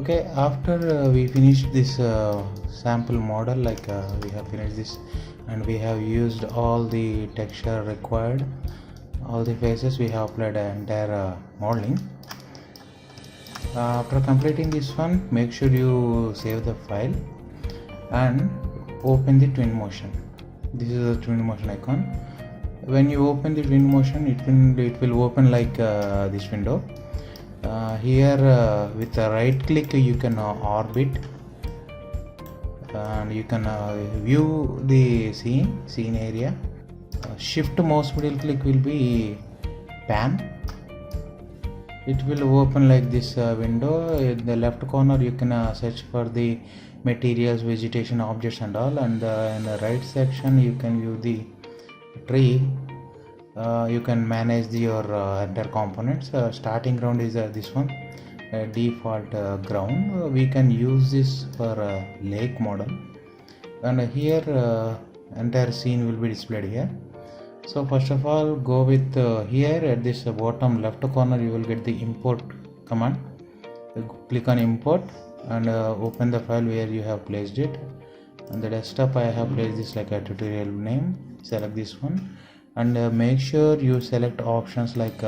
Okay, after we finished this sample model, we have finished this and we have used all the texture required, all the faces. We have applied an entire modeling. After completing this one, make sure you save the file and open the Twinmotion. This is the Twinmotion icon. When you open the Twinmotion, it will open like this window. Here with a right click you can orbit and you can view the scene area. Shift mouse middle click will be pan. It will open like this window. In the left corner you can search for the materials, vegetation, objects and all, and in the right section you can view the tree. You can manage your entire components. Starting ground is this one, default ground. We can use this for lake model, and here entire scene will be displayed here. So first of all, go with here at this bottom left corner you will get the import command. Click on import and open the file where you have placed it. On the desktop I have placed this like a tutorial name. Select this one and make sure you select options like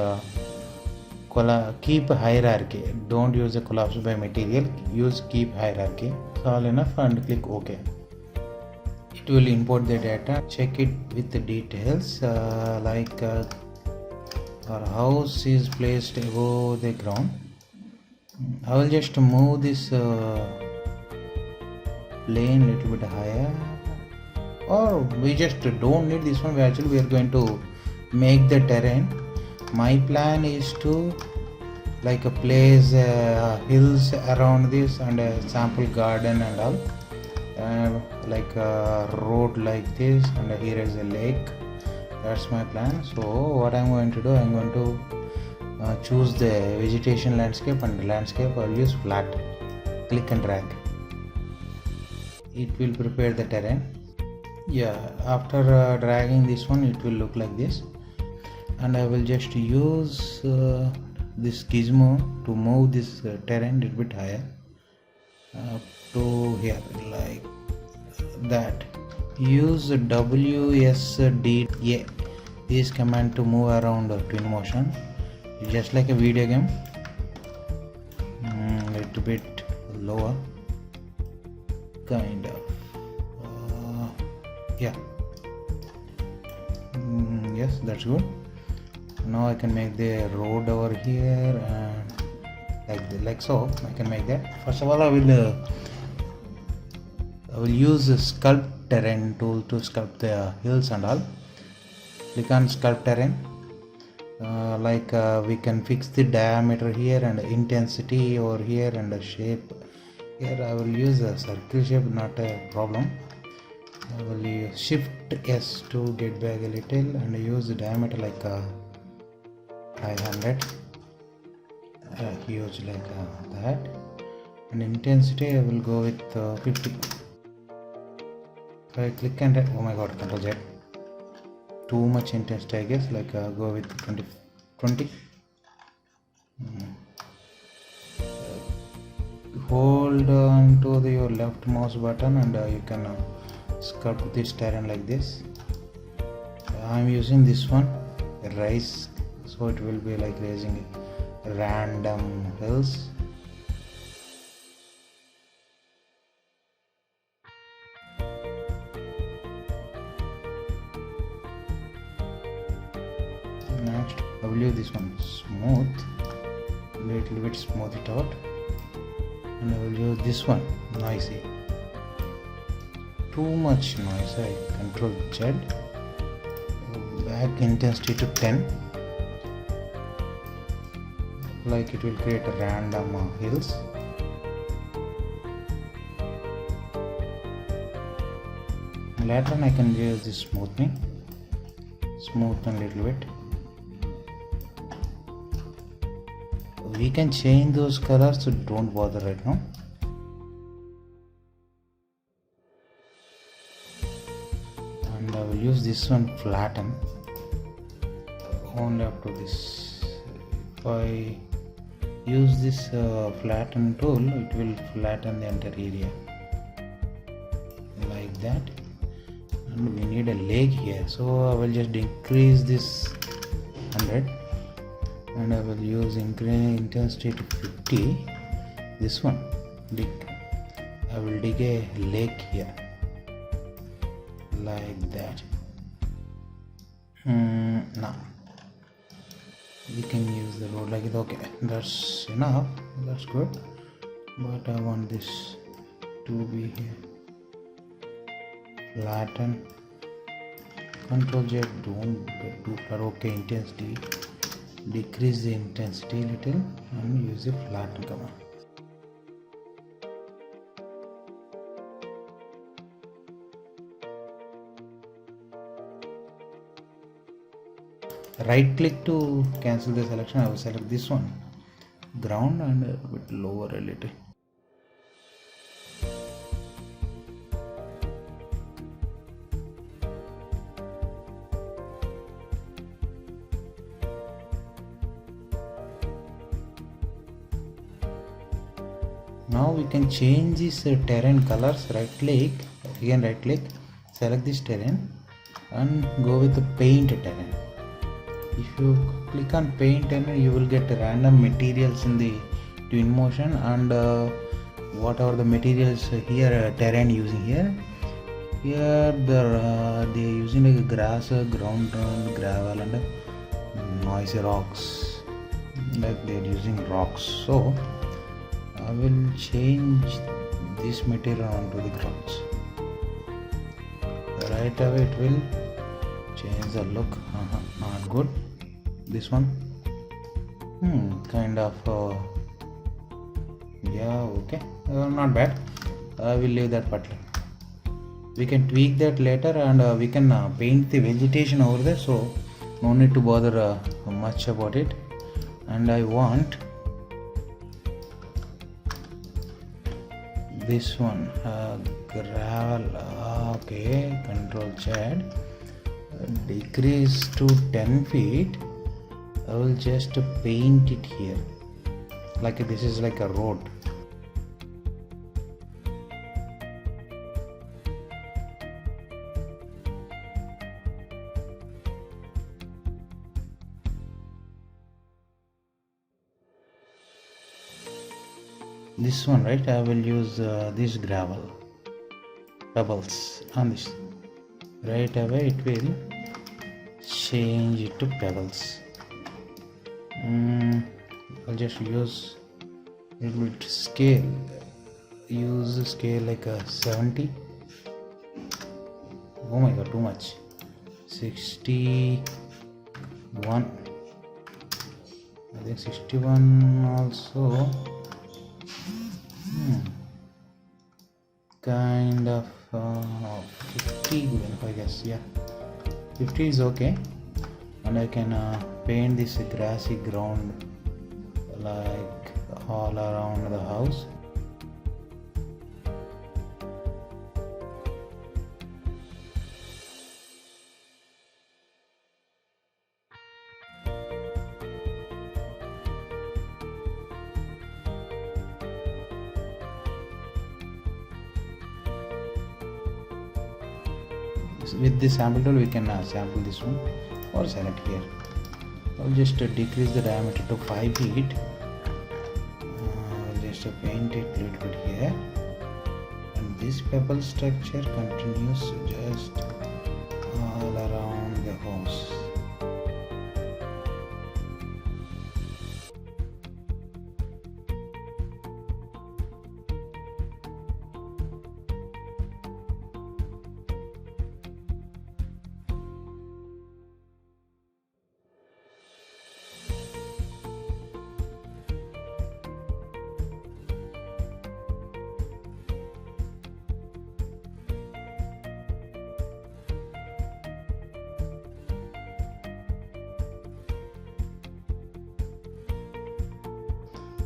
keep hierarchy. Don't use the collapse by material, use keep hierarchy. It's all enough and click OK. It will import the data. Check it with the details our house is placed above the ground. I will just move this plane little bit higher, or we just don't need this one. We are going to make the terrain. My plan is to place hills around this and a sample garden and all, like a road like this, and here is a lake. That's my plan. So what I'm going to do, I'm going to choose the vegetation landscape, and landscape I'll use flat. Click and drag. It will prepare the terrain. Yeah, after dragging this one it will look like this, and I will just use this gizmo to move this terrain a little bit higher to here like that. Use WSDA, this command to move around Twinmotion, just like a video game. Little bit lower, kind of. Yeah, yes, that's good. Now I can make the road over here and like so. I can make that. First of all, I will use the sculpt terrain tool to sculpt the hills and all. Click on sculpt terrain. We can fix the diameter here and intensity over here and the shape. Here I will use a circle shape, not a problem. I will use Shift S to get back a little and use the diameter like 500, huge like that, and intensity I will go with 50. So I click and oh my god, Ctrl Z, too much intensity I guess, go with 20. Hold on to your left mouse button and you can sculpt this terrain like this. I am using this one, rise, so it will be like raising random hills. Next I will use this one smooth, little bit smooth it out, and I will use this one noisy. Too much noise, I Ctrl Z, back intensity to 10, like it will create a random hills. Later on I can use this smoothing a little bit. We can change those colors, so don't bother right now. And I will use this one flatten only up to this. If I use this flatten tool, it will flatten the entire area like that. And we need a leg here, so I will just decrease this 100 and I will use increase intensity to 50. This one, I will dig a leg here like that. Now we can use the road like it. Okay, that's enough, that's good, but I want this to be here. Flatten, Ctrl Z, don't get too far. Okay, intensity, decrease the intensity little and use the flatten command. Right click to cancel the selection. I will select this one, ground, and a bit lower a little. Now we can change this terrain colors. Right click, again right click, select this terrain and go with the paint terrain. If you click on paint terrain, you will get random materials in the Twinmotion, and whatever the materials here terrain using here they're using like grass, ground, gravel, and noisy rocks, like they're using rocks. So I will change this material onto the grounds. Right away it will change the look. Not good. This one, kind of yeah, okay, not bad. I will leave that part. We can tweak that later, and we can paint the vegetation over there, so no need to bother much about it. And I want this one, gravel. Okay, Ctrl Z, decrease to 10 feet. I will just paint it here like this is like a road. This one, right? I will use this gravel pebbles on this. Right away it will change it to pebbles. I'll just use a little bit scale. Use the scale like a 70. Oh my god, too much. 61. I think 61 also. Kind of 50 good enough, I guess. Yeah, 50 is okay. And I can paint this grassy ground like all around the house. With the sample tool we can sample this one or select here. I'll just decrease the diameter to 5 feet. I'll just paint it a little bit here, and this pebble structure continues just all around the house.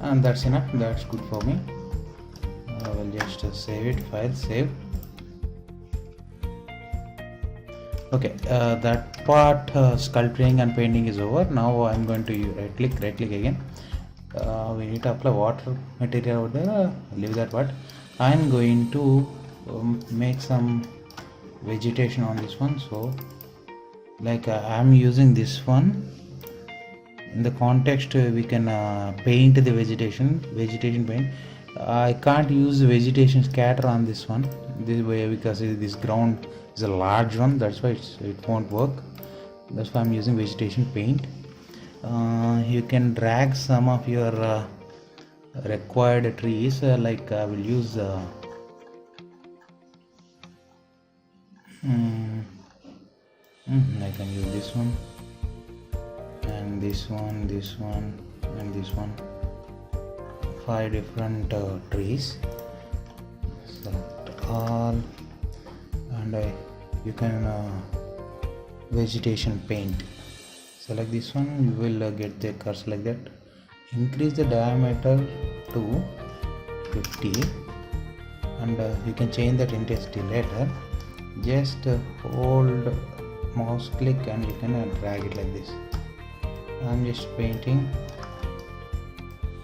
And that's enough, that's good for me. I will just save it, file, save. Okay, that part sculpting and painting is over. Now I'm going to right click again, we need to apply water material over there. Leave that part. I'm going to make some vegetation on this one. So like I'm using this one. In the context we can paint the vegetation paint. I can't use vegetation scatter on this one this way because this ground is a large one. That's why it won't work. That's why I'm using vegetation paint. You can drag some of your required trees. Like I will use I can use this one and this one, this one and this one. 5 different trees. Select all, and you can vegetation paint. Select this one. You will get the cursor like that. Increase the diameter to 50, and you can change that intensity later. Just hold mouse click and you can drag it like this. I'm just painting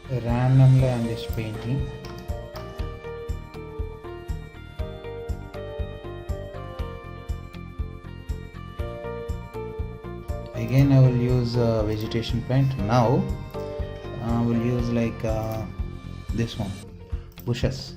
randomly. I'm just painting. Again I will use vegetation paint. Now I will use like this one, bushes.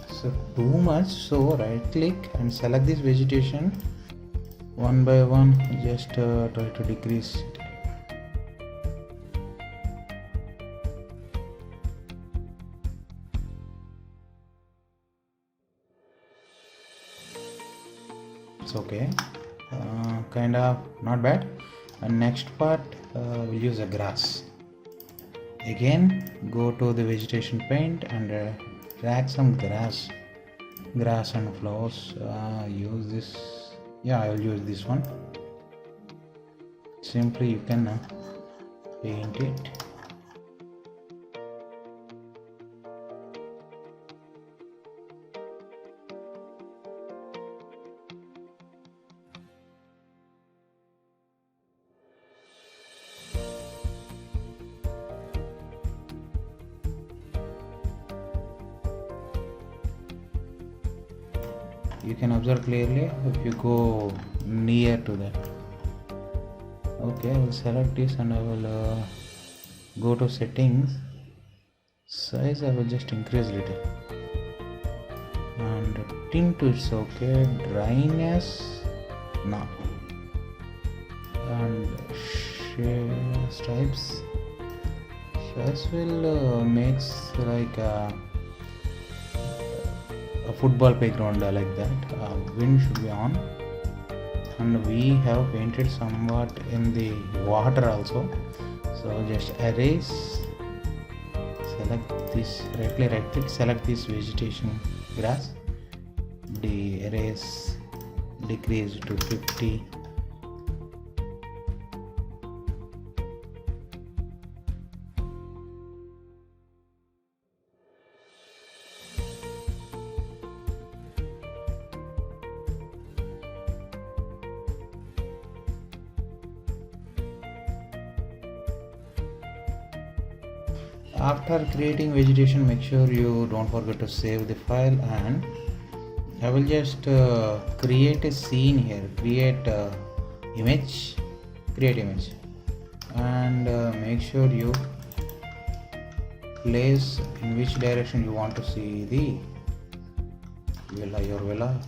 So too much, so right click and select this vegetation one by one. Just try to decrease it. It's okay, kind of not bad. And next part we'll use a grass. Again go to the vegetation paint and drag some grass and flowers. Use this. Yeah, I will use this one. Simply you can paint it. You can observe clearly if you go near to that. Okay, I will select this and I will go to settings. Size I will just increase little, and tint is okay. Dryness no, and stripes will makes like a football playground like that. Wind should be on, and we have painted somewhat in the water also. So just erase, select this, right click, select this vegetation grass, erase, decrease to 50. After creating vegetation, make sure you don't forget to save the file, and I will just create a scene here. Create image, and make sure you place in which direction you want to see the villa, your villa.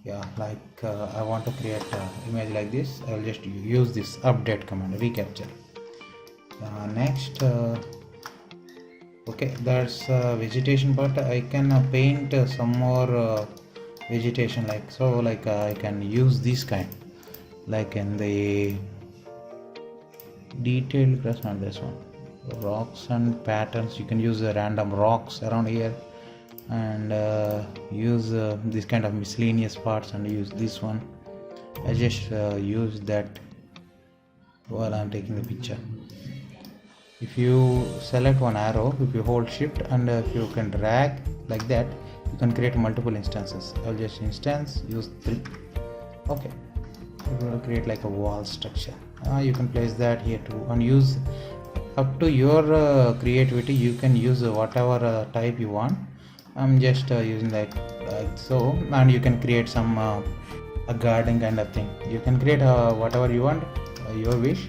Yeah, like I want to create an image like this. I will just use this update command, recapture. Next, okay, that's vegetation part. I can paint some more vegetation, like so, like I can use this kind, like in the detailed brush on this one. Rocks and patterns, you can use random rocks around here, and use this kind of miscellaneous parts, and use this one. I just use that while I'm taking the picture. If you select one arrow, if you hold shift, and if you can drag like that, you can create multiple instances. I'll just instance use 3. Okay, it will create like a wall structure. You can place that here too, and use up to your creativity. You can use whatever type you want. I'm just using like so, and you can create some a garden kind of thing. You can create whatever you want, your wish.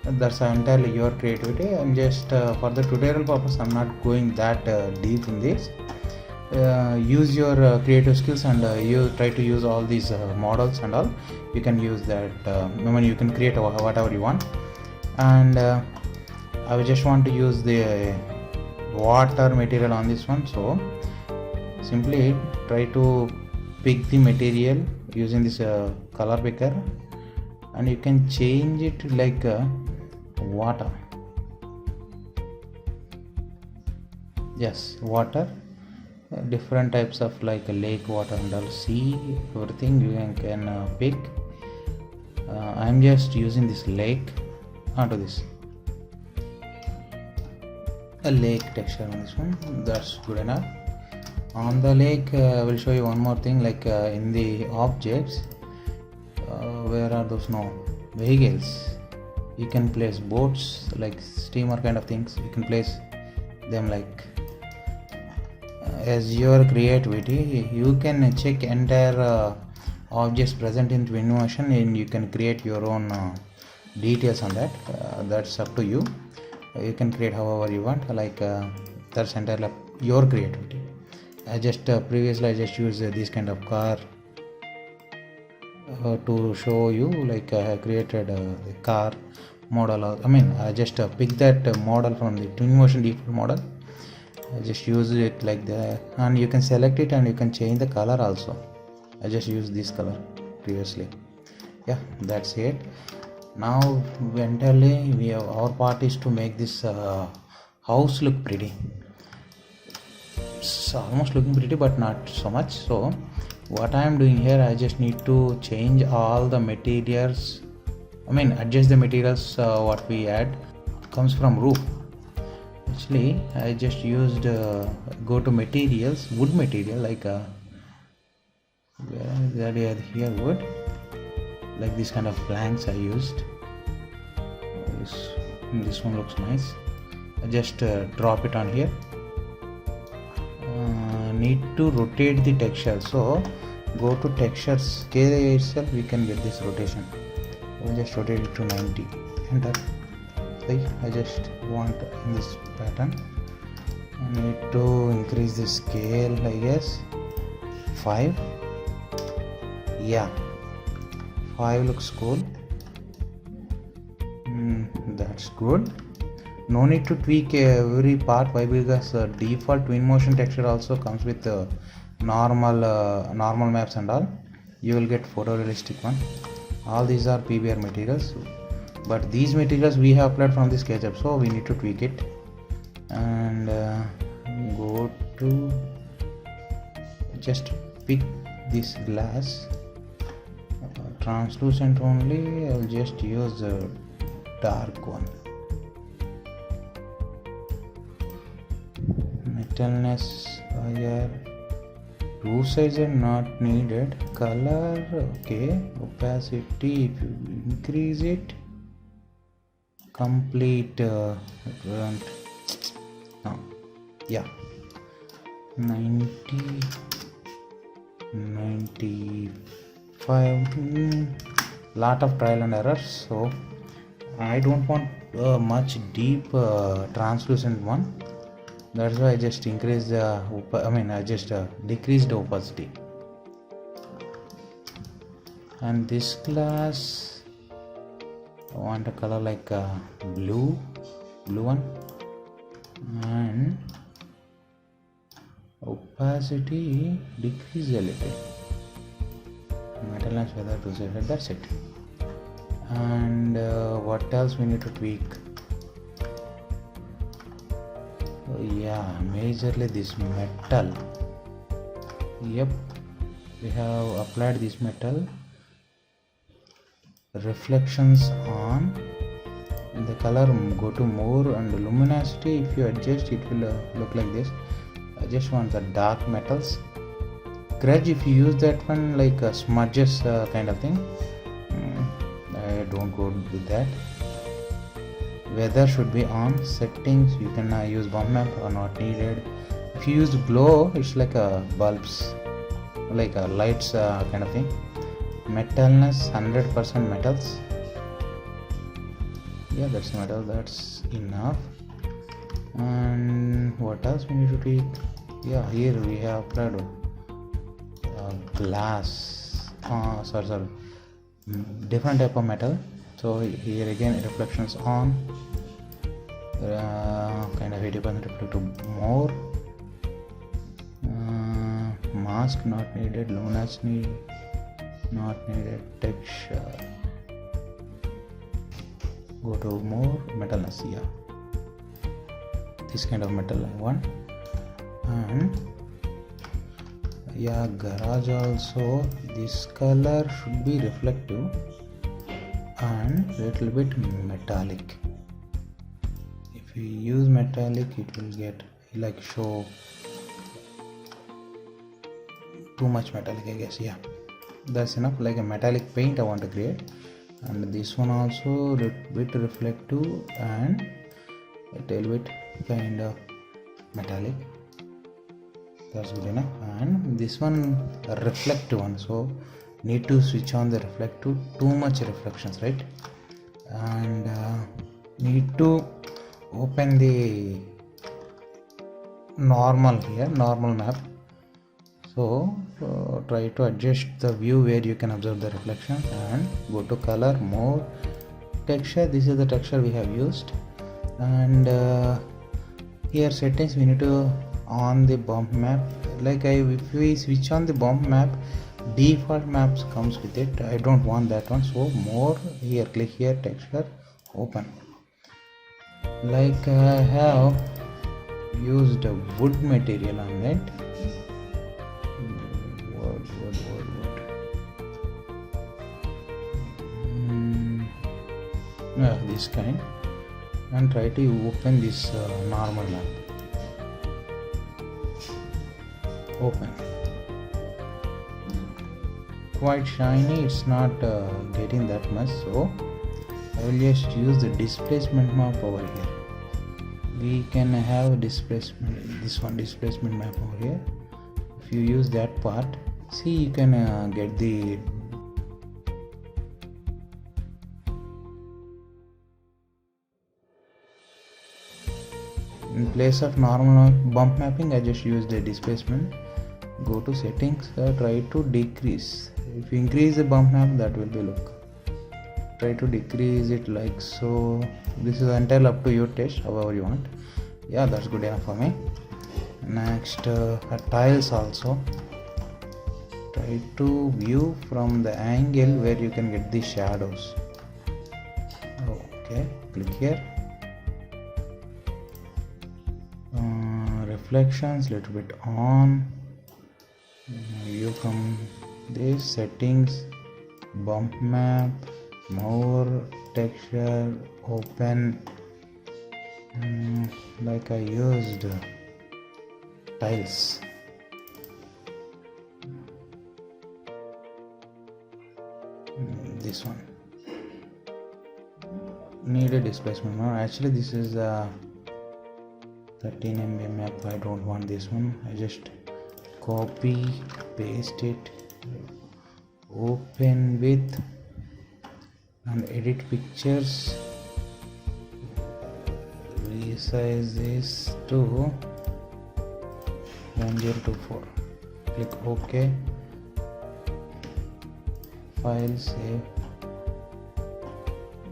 That's entirely your creativity. I'm just for the tutorial purpose, I'm not going that deep in this. Use your creative skills, and you try to use all these models and all. You can use that. You can create whatever you want. And I just want to use the water material on this one, so simply try to pick the material using this color picker, and you can change it like water. Yes, water, different types of like lake water and all, sea, everything you can pick. I'm just using this lake onto this, a lake texture on this one. That's good enough. On the lake, I will show you one more thing, like in the objects, where are those vehicles. You can place boats like steamer kind of things. You can place them like as your creativity. You can check entire objects present in Twinmotion, and you can create your own details on that. That's up to you. You can create however you want, like that's entirely your creativity. I just previously I just used this kind of car to show you, like I have created a car model. I just picked that model from the Twinmotion default model. I just use it like that, and you can select it and you can change the color also. I just used this color previously. Yeah, that's it. Now entirely our part is to make this house look pretty. It's almost looking pretty, but not so much. So what I am doing here, I just need to change all the materials. Adjust the materials. What we add comes from roof. Actually, I just used go to materials, wood material, like where is that here wood, like this kind of planks I used. This one looks nice. I just drop it on here. Need to rotate the texture, so go to texture scale itself. We can get this rotation. I'll just rotate it to 90. Enter. I just want in this pattern. I need to increase the scale, I guess 5. Yeah, 5 looks cool. That's good. No need to tweak every part. Why? Because default Twinmotion texture also comes with normal maps and all. You will get photorealistic one. All these are PBR materials, but these materials we have applied from this SketchUp, so we need to tweak it. And go to just pick this glass, translucent only. I'll just use a dark one. Metalness higher. Roof size are not needed. Color, okay. Opacity, if you increase it, complete yeah, 90, 95. Lot of trial and errors, so I don't want much deep translucent one. That's why I just increased the I just decreased the opacity. And this glass, I want a color like blue one, and opacity decrease a little. Metal and feather to set. That's it. And what else we need to tweak? Oh yeah, majorly this metal. Yep, we have applied this metal. Reflections on. The color, go to more, and luminosity, if you adjust, it will look like this. I just want the dark metals. Grudge, if you use that one like smudges kind of thing, I don't go with that. Weather should be on. Settings, you can use bump map or not needed. If you use glow, it's like bulbs, like lights kind of thing. Metalness, 100% metals. Yeah, that's metal, that's enough. And what else we need to tweak? Yeah, here we have applied glass, sorry, different type of metal. So here again reflections on, kind of 80% reflect to more. Mask not needed, luminosity not needed, texture, go to more, metalness, yeah, this kind of metal I want. And yeah, garage also, this color should be reflective and little bit metallic. If you use metallic, it will get like show too much metallic, I guess. Yeah, that's enough. Like a metallic paint I want to create. And this one also a bit reflective and a little bit kind of metallic. That's good enough. And this one a reflective one, so need to switch on the reflective. Too much reflections, right? And need to open the normal here, normal map. So try to adjust the view where you can observe the reflection, and go to color, more, texture. This is the texture we have used. And here settings, we need to on the bump map. Like if we switch on the bump map, default maps comes with it. I don't want that one, so more, here click here, texture, open. Like I have used a wood material on that. Yeah, this kind, and try to open this normal map. Open. Quite shiny, it's not getting that much, so I will just use the displacement map over here. We can have displacement, this one, displacement map over here. If you use that part, see, you can get the in place of normal bump mapping. I just use the displacement. Go to settings, try to decrease. If you increase the bump map, that will be look. Try to decrease it like so. This is entirely up to your taste, however you want. Yeah, that's good enough for me. Next, tiles also. Try to view from the angle where you can get the shadows. Okay, click here. Reflections little bit on. View from this, settings, bump map, more, texture, open. Like I used tiles. This one need a displacement. No, actually this is 13 MB map. I don't want this one. I just copy, paste it, open with, and edit pictures. Resize this to 1024. Click OK. File, save,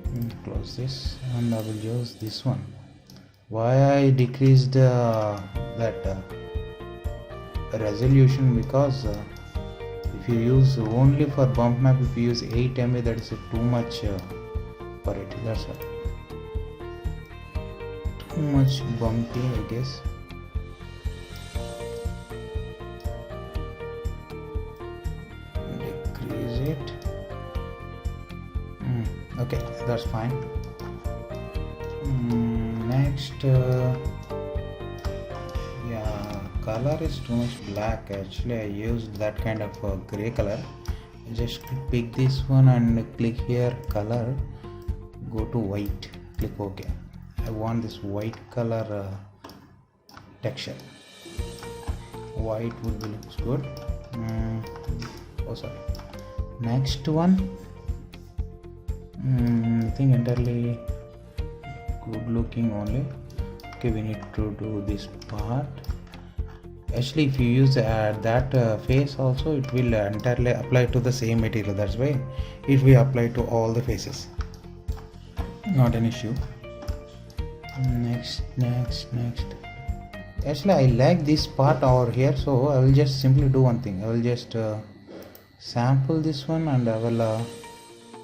and close this, and I will use this one. Why I decreased that resolution? Because if you use only for bump map, if you use 8 MB, that is too much operative. That's all. Too much bumpy, I guess. Decrease it. Okay, that's fine. Next, yeah, color is too much black. Actually, I used that kind of gray color. Just pick this one and click here, color, go to white, click OK. I want this white color texture. White would be looks good. Oh sorry. Next one, I think entirely good looking only. Okay, we need to do this part. Actually, if you use that face also, it will entirely apply to the same material. That's why it will apply to all the faces. Not an issue. Next. Actually, I like this part over here, so I will just simply do one thing. I will just sample this one, and I will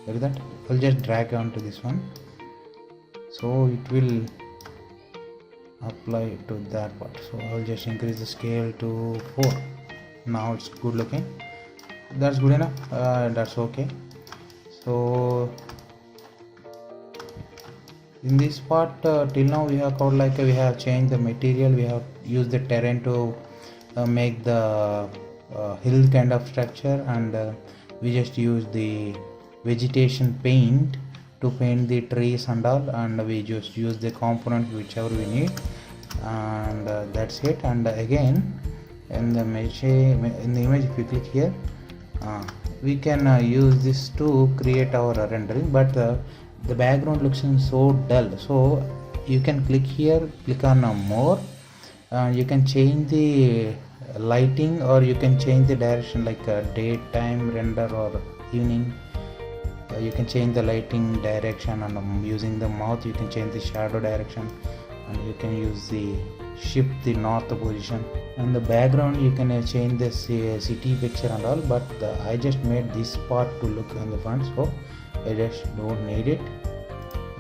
do that. I will just drag onto this one, so it will apply to that part. So I will just increase the scale to 4. Now it's good looking. That's good enough. That's okay. So in this part, till now we have called like we have changed the material. We have used the terrain to make the hill kind of structure, and we just use the vegetation paint to paint the trees and all, and we just use the component whichever we need, and that's it. And again, in the image, if you click here, we can use this to create our rendering, but the background looks so dull. So you can click here, click on more, you can change the lighting, or you can change the direction, like daytime render or evening. You can change the lighting direction, and using the mouse you can change the shadow direction, and you can use the shift the north position. And the background you can change the city picture and all, but I just made this part to look on the front, so I just don't need it.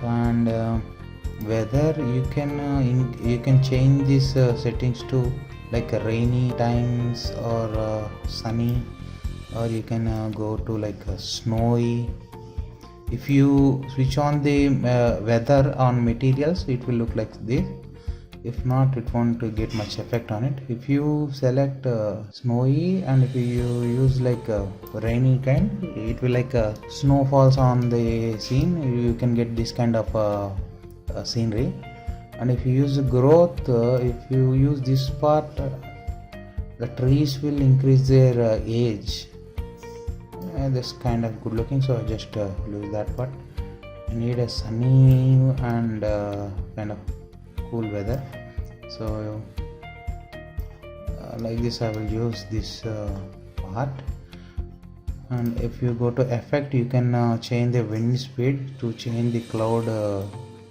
And weather, you can change these settings to like rainy times or sunny, or you can go to like snowy. If you switch on the weather on materials, it will look like this. If not, it won't get much effect on it. If you select snowy, and if you use like rainy kind, it will like snow falls on the scene. You can get this kind of scenery. And if you use growth, if you use this part, the trees will increase their age. This kind of good looking, so I just lose that part. I need a sunny and kind of cool weather, so like this I will use this part. And if you go to effect, you can change the wind speed to change the cloud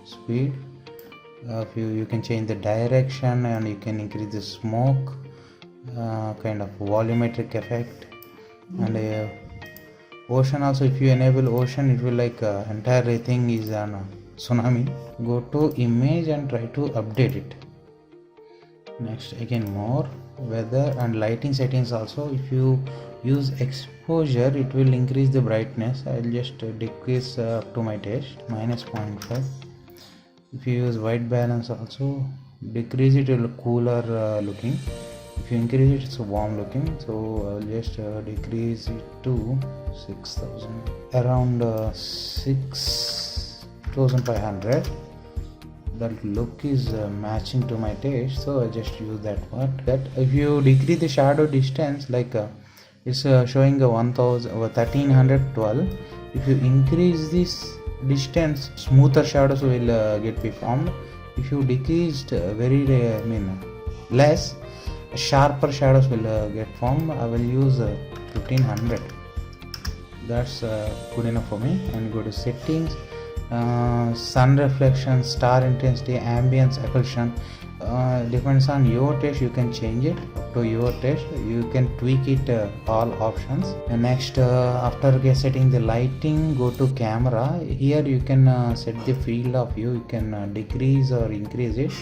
speed. If you can change the direction, and you can increase the smoke, kind of volumetric effect. And ocean also, if you enable ocean, it will like entire thing is an tsunami. Go to image and try to update it. Next, again more weather and lighting settings also. If you use exposure, it will increase the brightness. I will just decrease up to my taste, -0.5. If you use white balance also, decrease it, will look cooler looking. If you increase it, it's warm looking. So I will just decrease it to 6000, around 6500. That look is matching to my taste, so I just use that part. That if you decrease the shadow distance, like it's showing a 1312. If you increase this distance, smoother shadows will get performed. If you decreased less, sharper shadows will get formed. I will use 1500. That's good enough for me. And go to settings, sun reflection, star intensity, ambience occlusion. depends on your taste. You can change it to your taste. You can tweak it all options. And next, after setting the lighting, go to camera. Here you can set the field of view. You can decrease or increase it.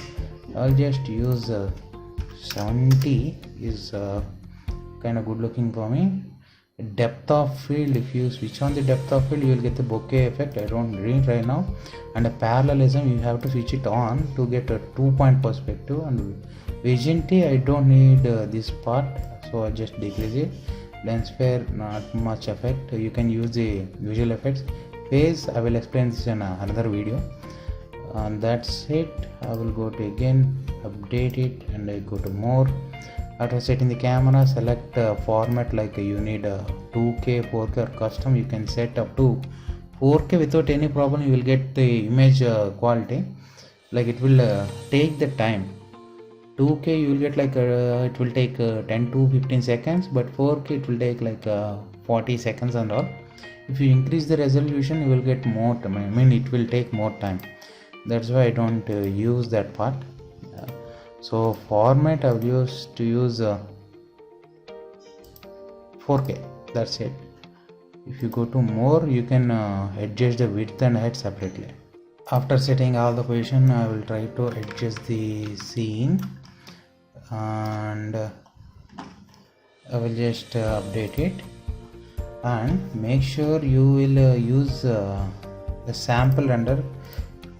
I'll just use 70 is kind of good looking for me. Depth of field, if you switch on the depth of field, you will get the bokeh effect. I don't read right now. And a parallelism, you have to switch it on to get a 2-point perspective. And vicinity, I don't need this part, so I just decrease it. Lens flare, not much effect. You can use the visual effects. Phase, I will explain this in another video. And that's it. I will go to again, update it, and I go to more. After setting the camera, select format, like you need 2K, 4K or custom. You can set up to 4K without any problem. You will get the image quality. Like it will take the time. 2K you will get like it will take 10 to 15 seconds, but 4K it will take like 40 seconds and all. If you increase the resolution, you will get more time. I mean, it will take more time. That's why I don't use that part. So format I will use 4K. That's it. If you go to more, you can adjust the width and height separately. After setting all the position, I will try to adjust the scene, and I will just update it. And make sure you will use the sample render.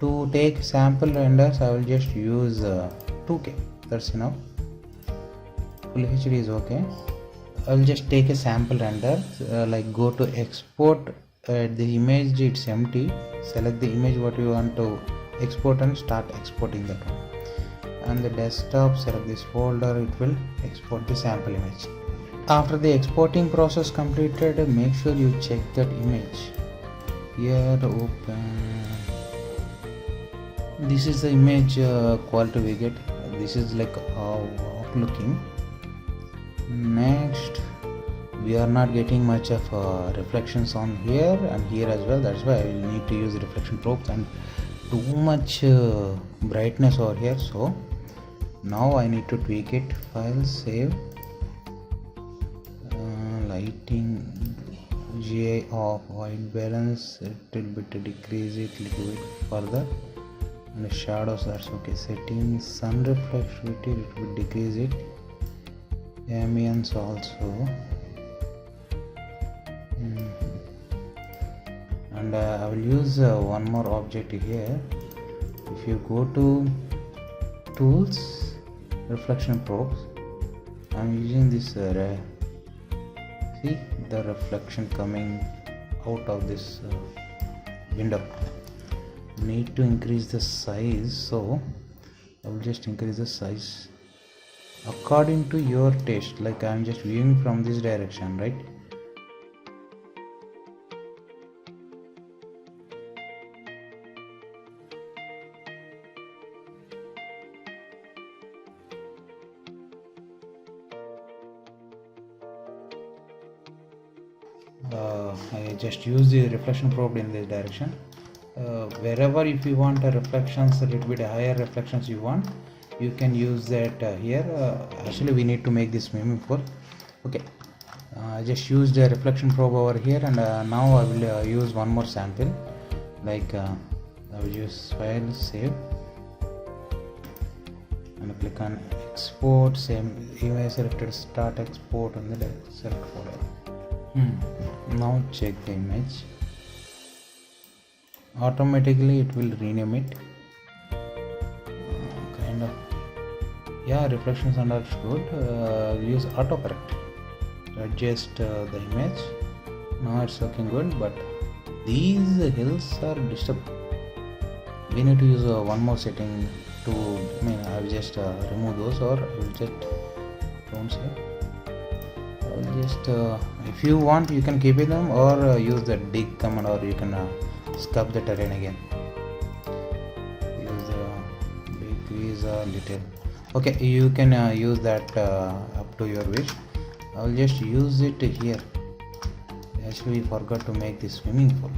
To take sample renders, I will just use 2K. That's enough. Full HD is okay. I will just take a sample render, like go to export. The image, it's empty. Select the image what you want to export and start exporting that one. And the desktop, select this folder, it will export the sample image. After the exporting process completed, make sure you check that image. Here, open. This is the image quality we get. This is like how looking. Next, we are not getting much of reflections on here and here as well. That's why I will need to use reflection probes, and too much brightness over here. So now I need to tweak it. File, save, lighting, GI off, white balance, little bit decrease it, little bit further. And the shadows, that's okay. Settings, sun reflectivity, it will decrease it. Ambience also. And I will use one more object here. If you go to tools, reflection probes, I'm using this see the reflection coming out of this window. Need to increase the size, so I will just increase the size according to your taste. Like I'm just viewing from this direction, right? I just use the reflection probe in this direction. Wherever if you want reflections, a little bit higher reflections you want, you can use that here. Actually we need to make this swimming pool. Okay, I just used a reflection probe over here, and now I will use one more sample. Like I will use file, save, and click on export. Same image selected, start export on the select folder. Now check the image. Automatically it will rename it. Kind of, yeah, reflections and all good. Use autocorrect to adjust the image. Now it's looking good, but these hills are disturbed. We need to use one more setting to, I mean, I will just remove those, or I will just don't say. I will just if you want you can keep it them, or use the dig command, or you can scrub the terrain again. Use the decrease a little. Okay, you can use that up to your wish. I will just use it here. Actually forgot to make this swimming pool.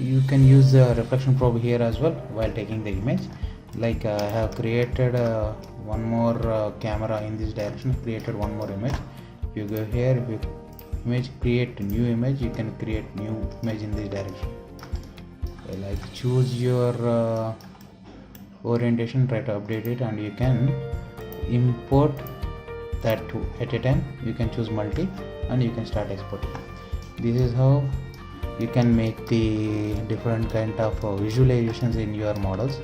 you can use the reflection probe here as well while taking the image. Like I have created one more camera in this direction, created one more image. If you go here, if you image, create new image, you can create new image in this direction. Like choose your orientation, try to update it, and you can import that at a time. You can choose multi and you can start exporting. This is how you can make the different kind of visualizations in your models.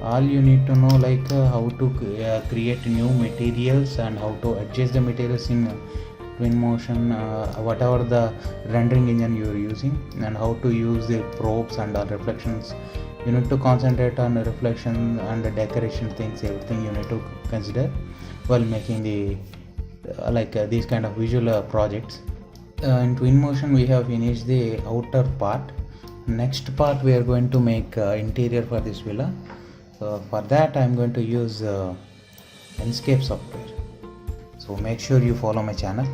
All you need to know, like how to create new materials and how to adjust the materials in Twinmotion, whatever the rendering engine you are using, and how to use the probes and the reflections. You need to concentrate on the reflection and the decoration things, everything you need to consider while making the these kind of visual projects. In Twinmotion we have finished the outer part. Next part we are going to make interior for this villa. For that I am going to use Enscape software. So make sure you follow my channel.